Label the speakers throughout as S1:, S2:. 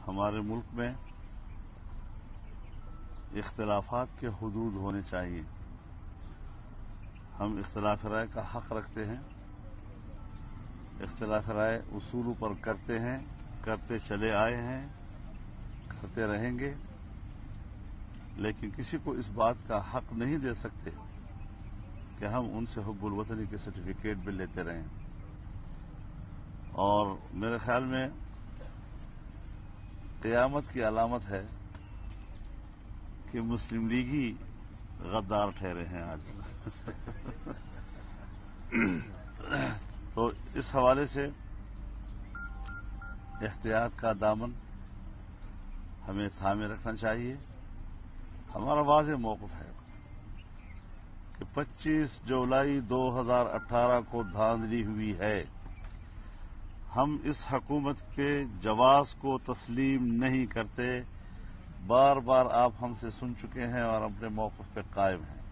S1: ہمارے ملک میں اختلافات کے حدود ہونے چاہیے. ہم اختلاف رائے کا حق رکھتے ہیں. اختلاف رائے اصولوں پر کرتے ہیں، کرتے چلے آئے ہیں، کرتے رہیں گے، لیکن کسی کو اس بات کا حق نہیں دے سکتے کہ ہم ان سے حب الوطنی کے سرٹیفکیٹ بھی لیتے رہیں. اور میرے خیال میں قیامت کی علامت ہے کہ مسلم لیگی غدار ٹھہرے ہیں آج. تو اس حوالے سے احتیاط کا دامن ہمیں تھامے رکھنا چاہیے. ہمارا واضح موقف ہے کہ 25 جولائی 2018 کو دھاندلی ہوئی ہے. ہم اس حکومت کے جواز کو تسلیم نہیں کرتے. بار بار آپ ہم سے سن چکے ہیں اور اپنے موقف پہ قائم ہیں.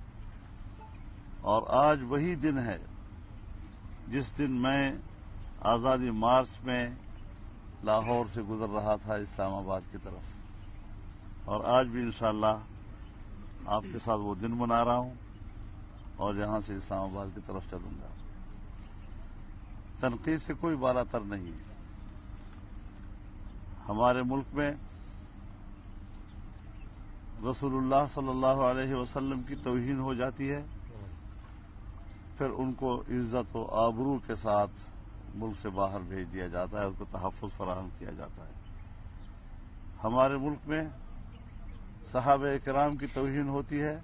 S1: اور آج وہی دن ہے جس دن میں آزادی مارچ میں لاہور سے گزر رہا تھا اسلام آباد کی طرف، اور آج بھی انشاءاللہ آپ کے ساتھ وہ دن منا رہا ہوں اور یہاں سے اسلام آباد کی طرف چلوں گا. تنقید سے کوئی بالا تر نہیں. ہمارے ملک میں رسول اللہ صلی اللہ علیہ وسلم کی توہین ہو جاتی ہے، پھر ان کو عزت و آبرو کے ساتھ ملک سے باہر بھیج دیا جاتا ہے، ان کو تحفظ فراہم کیا جاتا ہے. ہمارے ملک میں صحابہ کرام کی توہین ہوتی ہے،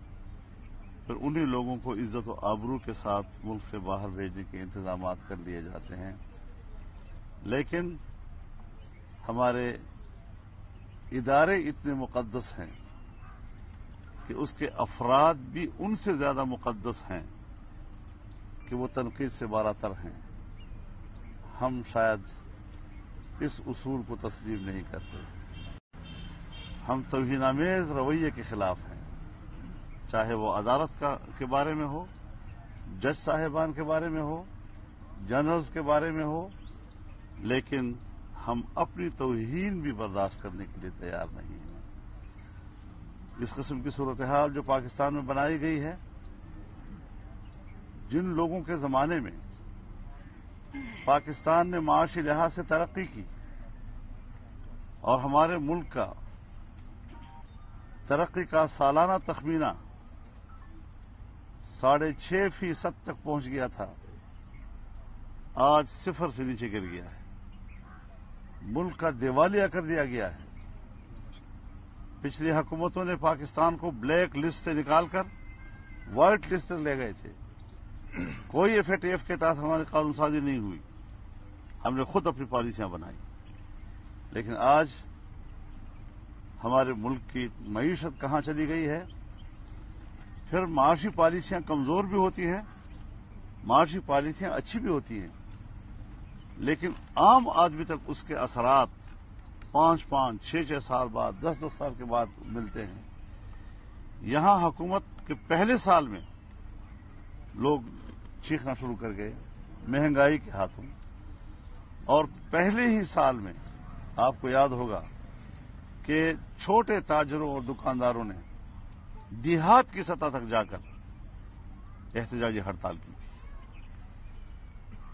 S1: پھر انہی لوگوں کو عزت و آبرو کے ساتھ ملک سے باہر بھیجنے کے انتظامات کر لیے جاتے ہیں. لیکن ہمارے ادارے اتنے مقدس ہیں کہ اس کے افراد بھی ان سے زیادہ مقدس ہیں کہ وہ تنقید سے بالاتر ہیں. ہم شاید اس اصول کو تسلیم نہیں کرتے. ہم توہین آمیز رویے کے خلاف ہیں، چاہے وہ عدالت کے بارے میں ہو، جج صاحبان کے بارے میں ہو، جنرلز کے بارے میں ہو، لیکن ہم اپنی توہین بھی برداشت کرنے کے لیے تیار نہیں ہیں. اس قسم کی صورتحال جو پاکستان میں بنائی گئی ہے، جن لوگوں کے زمانے میں پاکستان نے معاشی لحاظ سے ترقی کی اور ہمارے ملک کا ترقی کا سالانہ تخمینہ 6.5% تک پہنچ گیا تھا، آج 0 سے نیچے گر گیا ہے. ملک کا دیوالیہ کر دیا گیا ہے. پچھلی حکومتوں نے پاکستان کو بلیک لسٹ سے نکال کر وائٹ لسٹ تک لے گئے تھے. کوئی FATF کے تحت ہماری قانون سازی نہیں ہوئی. ہم نے خود اپنی پالیسیاں بنائی. لیکن آج ہمارے ملک کی معیشت کہاں چلی گئی ہے. پھر معاشی پالیسیاں کمزور بھی ہوتی ہیں، معاشی پالیسیاں اچھی بھی ہوتی ہیں، لیکن عام آدمی تک اس کے اثرات 5-5, 6 سال بعد، 10 سال کے بعد ملتے ہیں. یہاں حکومت کے پہلے سال میں لوگ چیخنا شروع کر گئے مہنگائی کے ہاتھوں، اور پہلے ہی سال میں آپ کو یاد ہوگا کہ چھوٹے تاجروں اور دکانداروں نے دیہات کی سطح تک جا کر احتجاجی ہڑتال کی تھی.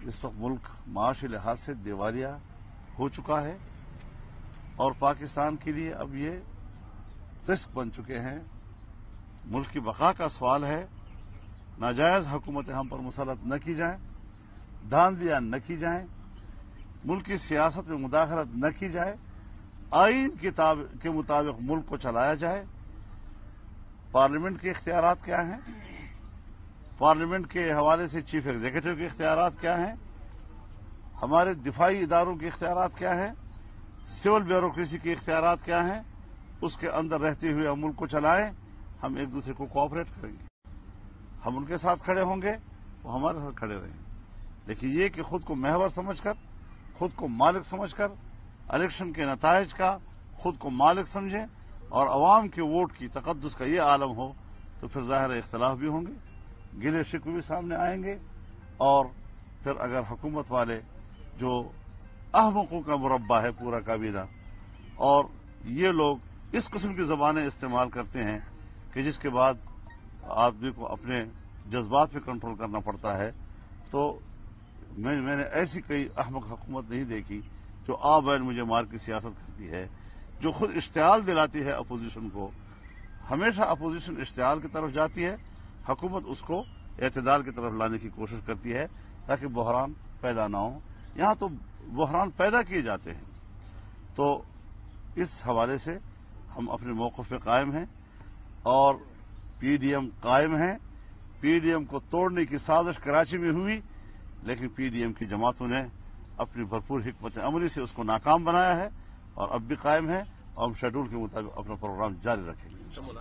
S1: اس وقت ملک معاشی لحاظ سے دیوالیہ ہو چکا ہے اور پاکستان کے لیے اب یہ رسک بن چکے ہیں. ملک کی بقا کا سوال ہے. ناجائز حکومتیں ہم پر مسلط نہ کی جائیں، دھاندلیاں نہ کی جائیں، ملک کی سیاست میں مداخلت نہ کی جائے، آئین کے مطابق ملک کو چلایا جائے. پارلیمنٹ کے اختیارات کیا ہیں؟ پارلیمنٹ کے حوالے سے چیف ایگزیکٹو کے اختیارات کیا ہیں؟ ہمارے دفاعی اداروں کے اختیارات کیا ہیں؟ سول بیوروکریسی کے اختیارات کیا ہیں؟ اس کے اندر رہتے ہوئے ہم ملک کو چلائیں. ہم ایک دوسرے کو کوآپریٹ کریں گے، ہم ان کے ساتھ کھڑے ہوں گے، وہ ہمارے ساتھ کھڑے رہیں گے. لیکن یہ کہ خود کو محور سمجھ کر، خود کو مالک سمجھ کر الیکشن کے نتائج کا خود کو مالک سمجھیں اور عوام کے ووٹ کی تقدس کا یہ عالم ہو، تو پھر ظاہر اختلاف بھی ہوں گے، گلے شکوے بھی سامنے آئیں گے. اور پھر اگر حکومت والے جو احمقوں کا مربع ہے پورا کابینہ، اور یہ لوگ اس قسم کی زبانیں استعمال کرتے ہیں کہ جس کے بعد آدمی کو اپنے جذبات پہ کنٹرول کرنا پڑتا ہے. تو میں نے ایسی کوئی احمق حکومت نہیں دیکھی جو آ بین مجھے مار کی سیاست کرتی ہے، جو خود اشتعال دلاتی ہے اپوزیشن کو. ہمیشہ اپوزیشن اشتعال کی طرف جاتی ہے، حکومت اس کو اعتدال کی طرف لانے کی کوشش کرتی ہے تاکہ بحران پیدا نہ ہو. یہاں تو بحران پیدا کیے جاتے ہیں. تو اس حوالے سے ہم اپنے موقف پہ قائم ہیں اور پی ڈی ایم قائم ہیں. پی ڈی ایم کو توڑنے کی سازش کراچی میں ہوئی، لیکن پی ڈی ایم کی جماعتوں نے اپنی بھرپور حکمت عملی سے اس کو ناکام بنایا ہے اور اب بھی قائم ہے، اور ہم شیڈول کے مطابق اپنا پروگرام جاری رکھیں گے.